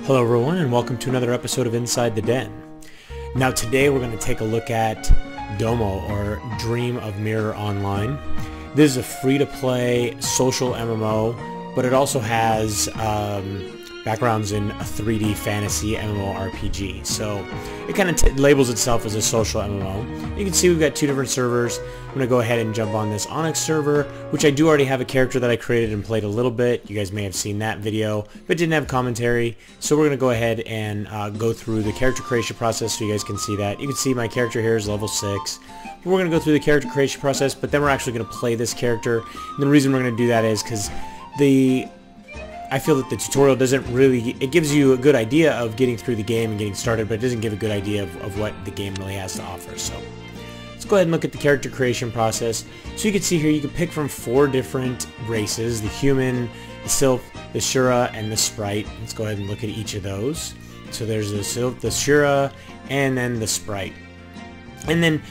Hello everyone and welcome to another episode of Inside the Den. Now today we're going to take a look at DOMO, or Dream of Mirror Online. This is a free-to-play social MMO, but it also has backgrounds in a 3D fantasy MMORPG. So it kind of labels itself as a social MMO. You can see we've got two different servers. I'm going to go ahead and jump on this Onyx server, which I do already have a character that I created and played a little bit. You guys may have seen that video, but didn't have commentary. So we're going to go ahead and go through the character creation process so you guys can see that. You can see my character here is level 6. We're going to go through the character creation process, but then we're actually going to play this character. And the reason we're going to do that is because I feel that the tutorial doesn't really, it gives you a good idea of getting through the game and getting started, but it doesn't give a good idea of what the game really has to offer. So let's go ahead and look at the character creation process. So you can see here you can pick from 4 different races: the human, the sylph, the shura, and the sprite. Let's go ahead and look at each of those. So there's the sylph, the shura, and then the sprite. And then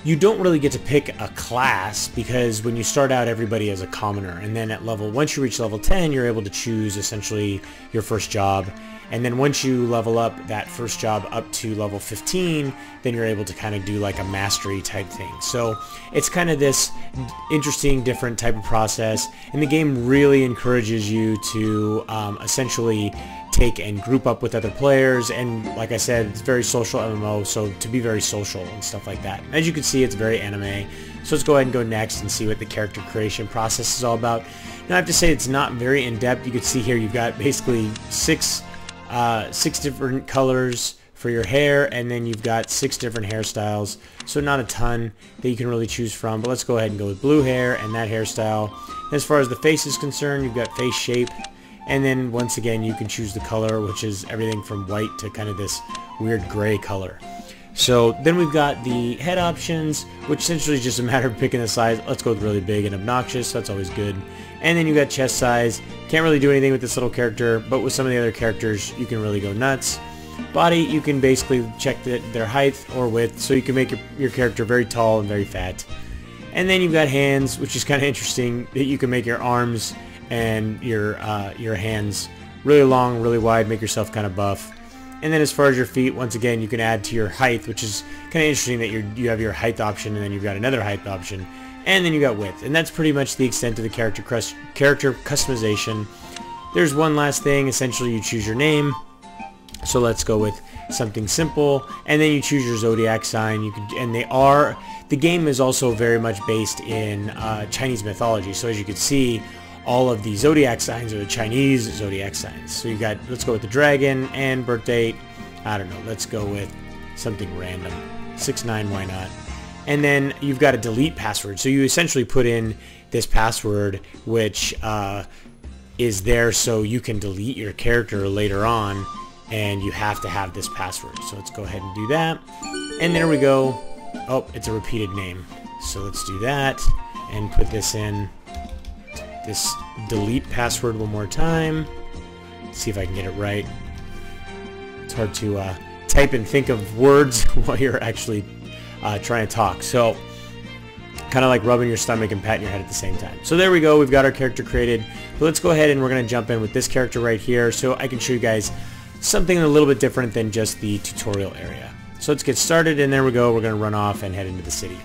you don't really get to pick a class, because when you start out everybody is a commoner, and then once you reach level 10 you're able to choose essentially your first job, and then once you level up that first job up to level 15 then you're able to kind of do like a mastery type thing. So it's kind of this interesting different type of process, and the game really encourages you to essentially take and group up with other players, and like I said, it's very social MMO, so to be very social and stuff like that. As you can see, it's very anime. So let's go ahead and go next and see what the character creation process is all about. Now I have to say it's not very in-depth. You can see here you've got basically six different colors for your hair, and then you've got 6 different hairstyles, so not a ton that you can really choose from, but let's go ahead and go with blue hair and that hairstyle. As far as the face is concerned, you've got face shape, and then once again you can choose the color, which is everything from white to kind of this weird gray color. So then we've got the head options, which essentially is just a matter of picking the size. Let's go with really big and obnoxious, that's always good. And then you've got chest size. Can't really do anything with this little character, but with some of the other characters you can really go nuts. Body, you can basically check their height or width, so you can make your character very tall and very fat. And then you've got hands, which is kind of interesting, that you can make your arms and your hands really long, really wide, make yourself kind of buff. And then as far as your feet, once again, you can add to your height, which is kind of interesting that you have your height option, and then you've got another height option, and then you got width. And that's pretty much the extent of the character customization. There's one last thing. Essentially, you choose your name. So let's go with something simple, and then you choose your zodiac sign. The game is also very much based in Chinese mythology. So as you can see, all of the zodiac signs are the Chinese zodiac signs. So you got, let's go with the dragon and birth date. I don't know, let's go with something random. 6'9", why not? And then you've got a delete password. So you essentially put in this password, which is there so you can delete your character later on, and you have to have this password. So let's go ahead and do that. And there we go. Oh, it's a repeated name. So let's do that and put this in. This delete password one more time. Let's see if I can get it right. It's hard to type and think of words while you're actually trying to talk. So kind of like rubbing your stomach and patting your head at the same time. So there we go. We've got our character created. But let's go ahead and we're going to jump in with this character right here so I can show you guys something a little bit different than just the tutorial area. So let's get started, and there we go. We're going to run off and head into the city.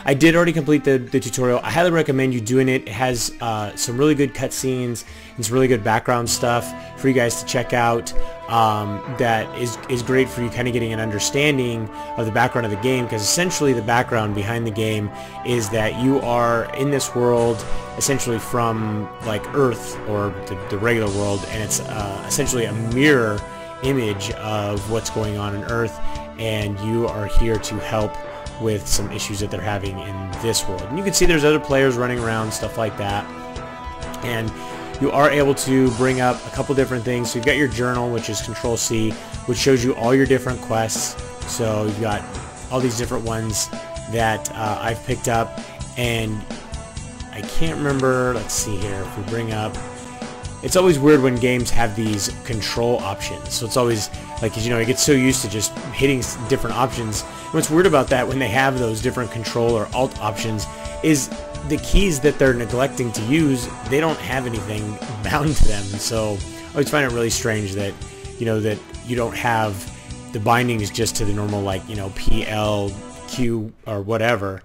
I did already complete the tutorial. I highly recommend you doing it. It has some really good cutscenes and some really good background stuff for you guys to check out. That is great for you kind of getting an understanding of the background of the game, because essentially the background behind the game is that you are in this world essentially from like Earth, or the regular world, and it's essentially a mirror image of what's going on Earth, and you are here to help with some issues that they're having in this world. And you can see there's other players running around, stuff like that, and you are able to bring up a couple different things. So you've got your journal, which is Control-C, which shows you all your different quests. So you've got all these different ones that I've picked up, and I can't remember, let's see here, if we bring up, it's always weird when games have these control options. So it's always like, you know, you get so used to just hitting different options. And what's weird about that when they have those different control or alt options is the keys that they're neglecting to use, they don't have anything bound to them. So I always find it really strange that you know, that you don't have the bindings just to the normal, like, you know, P, L, Q, or whatever.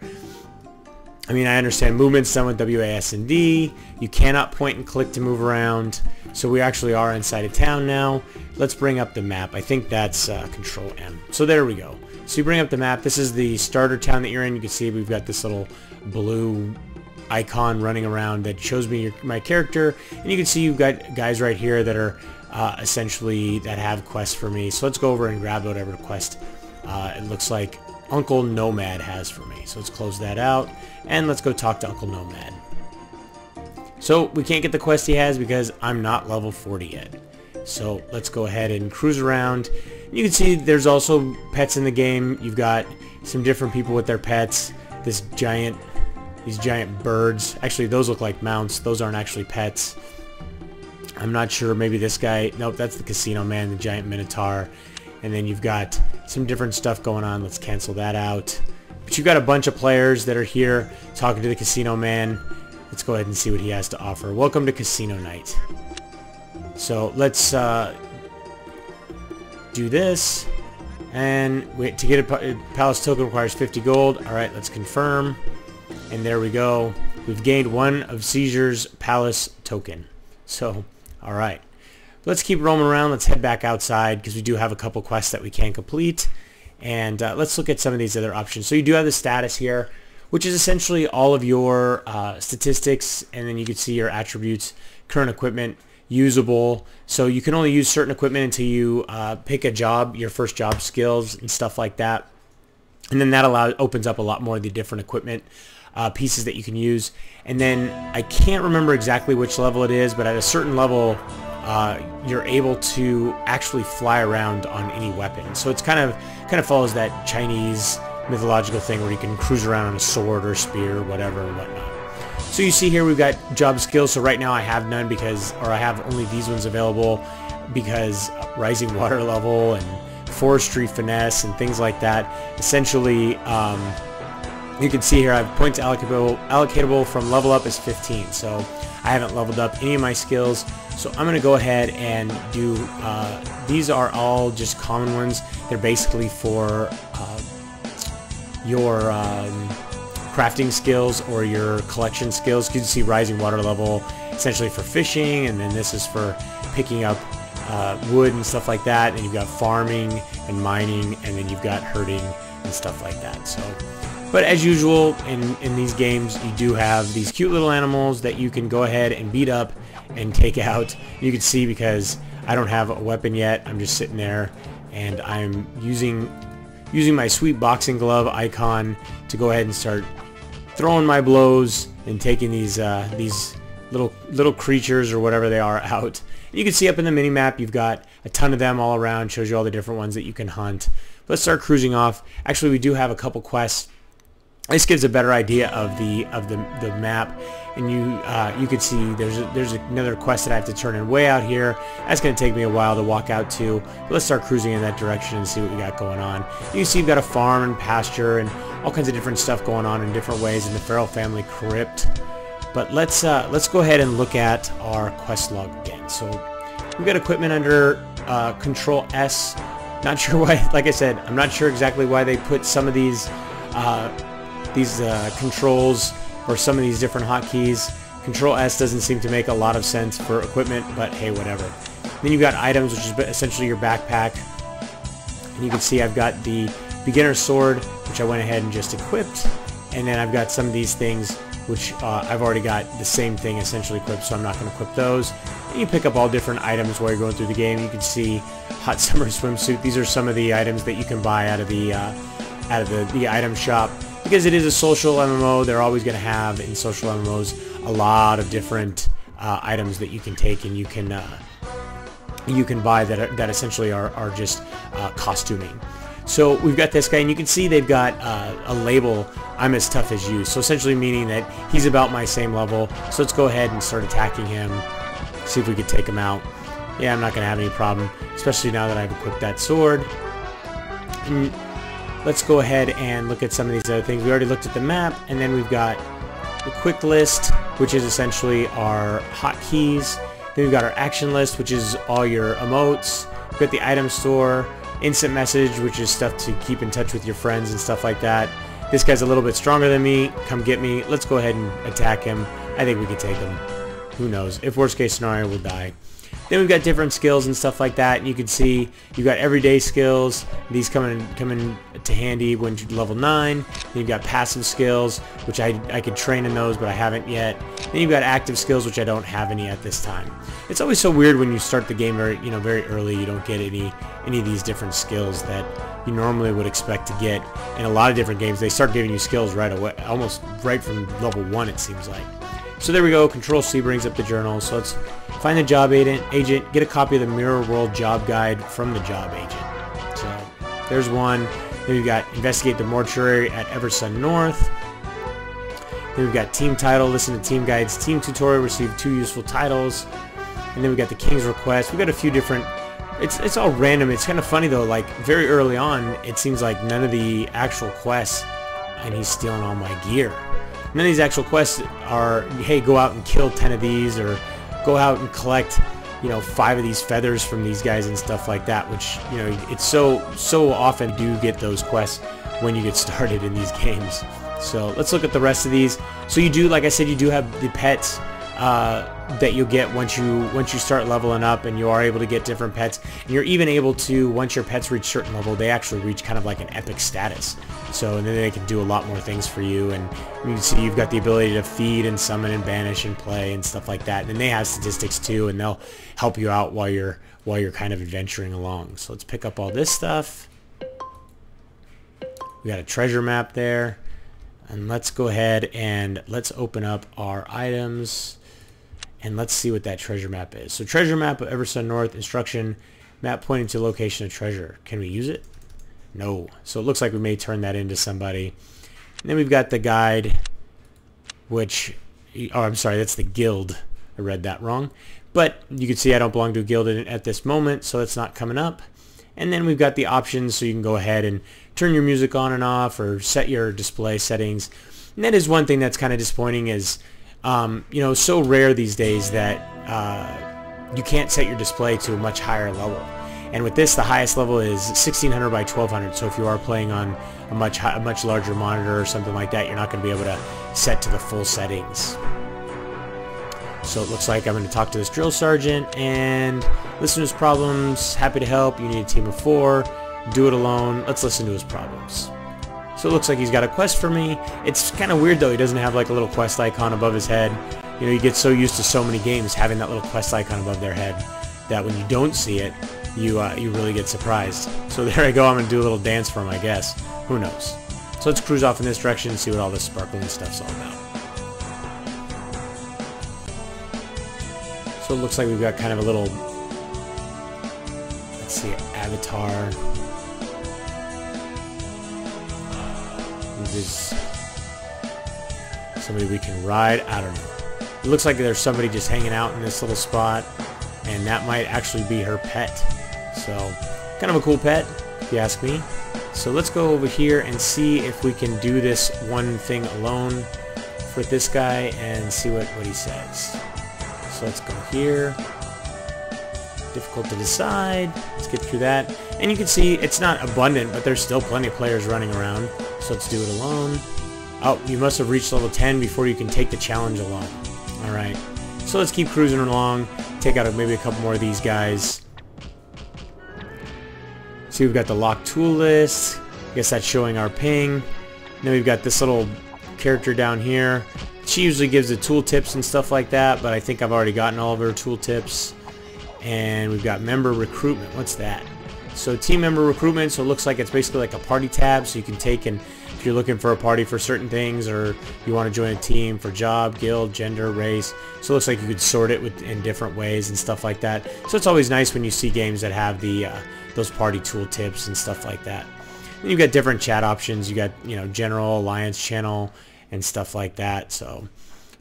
I mean, I understand movement's done with W, A, S, and D. You cannot point and click to move around. So we actually are inside of town now. Let's bring up the map. I think that's Control M. So there we go. So you bring up the map. This is the starter town that you're in. You can see we've got this little blue icon running around that shows me my character. And you can see you've got guys right here that are essentially that have quests for me. So let's go over and grab whatever quest it looks like Uncle Nomad has for me. So let's close that out and let's go talk to Uncle Nomad. So we can't get the quest he has because I'm not level 40 yet. So let's go ahead and cruise around. You can see there's also pets in the game. You've got some different people with their pets. These giant birds. Actually, those look like mounts. Those aren't actually pets. I'm not sure. Maybe this guy. Nope, that's the casino man, the giant minotaur. And then you've got some different stuff going on. Let's cancel that out. But you've got a bunch of players that are here talking to the casino man. Let's go ahead and see what he has to offer. Welcome to Casino Night. So let's do this. And wait, to get a palace token requires 50 gold. Alright, let's confirm. And there we go. We've gained 1 of Seizure's palace token. So, alright. Let's keep roaming around. Let's head back outside because we do have a couple quests that we can complete. And let's look at some of these other options. So you do have the status here, which is essentially all of your statistics, and then you can see your attributes, current equipment, usable. So you can only use certain equipment until you pick a job, your first job skills and stuff like that. And then that opens up a lot more of the different equipment pieces that you can use. And then I can't remember exactly which level it is, but at a certain level you're able to actually fly around on any weapon. So it's kind of follows that Chinese mythological thing where you can cruise around on a sword or spear or whatever or whatnot. So you see here we've got job skills. So right now I have none I have only these ones available because rising water level and forestry finesse and things like that. Essentially, you can see here I have points allocatable from level up is 15. So I haven't leveled up any of my skills. So I'm going to go ahead and do, these are all just common ones. They're basically for your crafting skills or your collection skills. You can see rising water level essentially for fishing, and then this is for picking up wood and stuff like that. And you've got farming and mining, and then you've got herding and stuff like that. So, but as usual in these games, you do have these cute little animals that you can go ahead and beat up and take out. You can see because I don't have a weapon yet, I'm just sitting there and I'm using my sweet boxing glove icon to go ahead and start throwing my blows and taking these little creatures or whatever they are out. You can see up in the mini map you've got a ton of them all around, shows you all the different ones that you can hunt. Let's start cruising off. Actually, we do have a couple quests. This gives a better idea of the map, and you can see there's another quest that I have to turn in way out here. That's going to take me a while to walk out to. But let's start cruising in that direction and see what we got going on. You can see you've got a farm and pasture and all kinds of different stuff going on in different ways in the Feral Family Crypt. But let's go ahead and look at our quest log again. So we've got equipment under Control S. Not sure why. Like I said, I'm not sure exactly why they put some of these controls or some of these different hotkeys. Control S doesn't seem to make a lot of sense for equipment, but hey, whatever. Then you've got items, which is essentially your backpack. And you can see I've got the beginner sword, which I went ahead and just equipped. And then I've got some of these things, which I've already got the same thing essentially equipped, so I'm not going to equip those. And you pick up all different items while you're going through the game. You can see hot summer swimsuit. These are some of the items that you can buy out of the item shop. Because it is a social MMO, they're always going to have in social MMOs a lot of different items that you can take and you can buy that essentially are just costuming. So we've got this guy, and you can see they've got a label, I'm as tough as you. So essentially meaning that he's about my same level. So let's go ahead and start attacking him, see if we could take him out. Yeah, I'm not going to have any problem, especially now that I've equipped that sword. And let's go ahead and look at some of these other things. We already looked at the map, and then we've got the quick list, which is essentially our hotkeys. Then we've got our action list, which is all your emotes. We've got the item store, instant message, which is stuff to keep in touch with your friends and stuff like that. This guy's a little bit stronger than me. Come get me. Let's go ahead and attack him. I think we can take him. Who knows? If worst case scenario, we'll die. Then we've got different skills and stuff like that, and you can see you've got everyday skills. These come in to handy when you're level 9. Then you've got passive skills, which I could train in those, but I haven't yet. Then you've got active skills, which I don't have any at this time. It's always so weird when you start the game very early. You don't get any of these different skills that you normally would expect to get. In a lot of different games, they start giving you skills right away, almost right from level 1, it seems like. So there we go. Control C brings up the journal. So let's find the job agent, get a copy of the Mirror World job guide from the job agent. So there's one. Then we've got investigate the mortuary at Eversun North. Then we've got team title, listen to team guides, team tutorial, receive 2 useful titles. And then we got the king's request. We've got a few different, it's all random. It's kind of funny though, like very early on, it seems like none of the actual quests, and he's stealing all my gear. None of these actual quests are, hey, go out and kill 10 of these, or go out and collect, 5 of these feathers from these guys and stuff like that, which, it's so often do get those quests when you get started in these games. So let's look at the rest of these. So you do, like I said, you do have the pets that you'll get once you start leveling up, and you are able to get different pets, and you're even able to, once your pets reach certain level, they actually reach kind of like an epic status. So and then they can do a lot more things for you, and you can see you've got the ability to feed and summon and banish and play and stuff like that. And then they have statistics too, and they'll help you out while you're kind of adventuring along. So let's pick up all this stuff. We got a treasure map there, and let's go ahead and let's open up our items. And let's see what that treasure map is. So treasure map of Eversun North, instruction, map pointing to location of treasure. Can we use it? No. So it looks like we may turn that into somebody. And then we've got the guide, which, oh, I'm sorry, that's the guild. I read that wrong. But you can see I don't belong to a guild at this moment, so it's not coming up. And then we've got the options, so you can go ahead and turn your music on and off, or set your display settings. And that is one thing that's kind of disappointing is, so rare these days that you can't set your display to a much higher level. And with this, the highest level is 1600 by 1200. So if you are playing on a much larger monitor or something like that, you're not going to be able to set to the full settings. So it looks like I'm going to talk to this drill sergeant and listen to his problems. Happy to help. You need a team of 4. Do it alone. Let's listen to his problems. So it looks like he's got a quest for me. It's kind of weird though, he doesn't have like a little quest icon above his head. You get so used to so many games having that little quest icon above their head that when you don't see it, you really get surprised. So there I go, I'm going to do a little dance for him, I guess. Who knows? So let's cruise off in this direction and see what all this sparkling stuff's all about. So it looks like we've got kind of a little, let's see, avatar. There's somebody we can ride. I don't know. It looks like there's somebody just hanging out in this little spot, and that might actually be her pet. So kind of a cool pet, if you ask me. So let's go over here and see if we can do this one thing alone for this guy and see what he says. So let's go here. Difficult to decide. Let's get through that. And you can see it's not abundant, but there's still plenty of players running around. So let's do it alone. Oh, you must have reached level 10 before you can take the challenge alone. Alright. So let's keep cruising along. Take out maybe a couple more of these guys. See, we've got the locked tool list. I guess that's showing our ping. Then we've got this little character down here. She usually gives the tool tips and stuff like that, but I think I've already gotten all of her tool tips. And we've got member recruitment. What's that? So team member recruitment, so it looks like it's basically like a party tab, so you can take and if you're looking for a party for certain things, or you want to join a team for job, guild, gender, race, so it looks like you could sort it in different ways and stuff like that. So it's always nice when you see games that have the those party tool tips and stuff like that. And you've got different chat options. You got general, alliance, channel, and stuff like that. So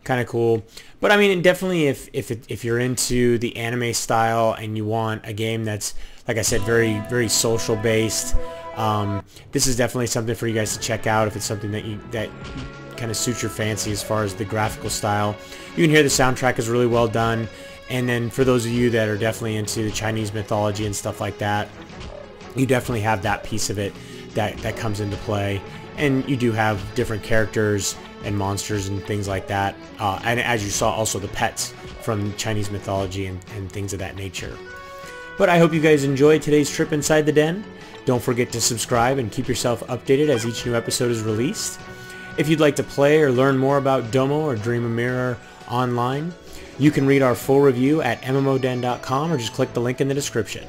kind of cool. But I mean, definitely if you're into the anime style and you want a game that's, like I said, very social based, this is definitely something for you guys to check out if it's something that kind of suits your fancy as far as the graphical style. You can hear the soundtrack is really well done. And then for those of you that are definitely into the Chinese mythology and stuff like that, you definitely have that piece of it that comes into play. And you do have different characters and monsters and things like that. And as you saw, also the pets from Chinese mythology and things of that nature. But I hope you guys enjoyed today's trip inside the den. Don't forget to subscribe and keep yourself updated as each new episode is released. If you'd like to play or learn more about Domo or Dream of Mirror online, you can read our full review at MMOden.com or just click the link in the description.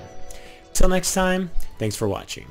Till next time, thanks for watching.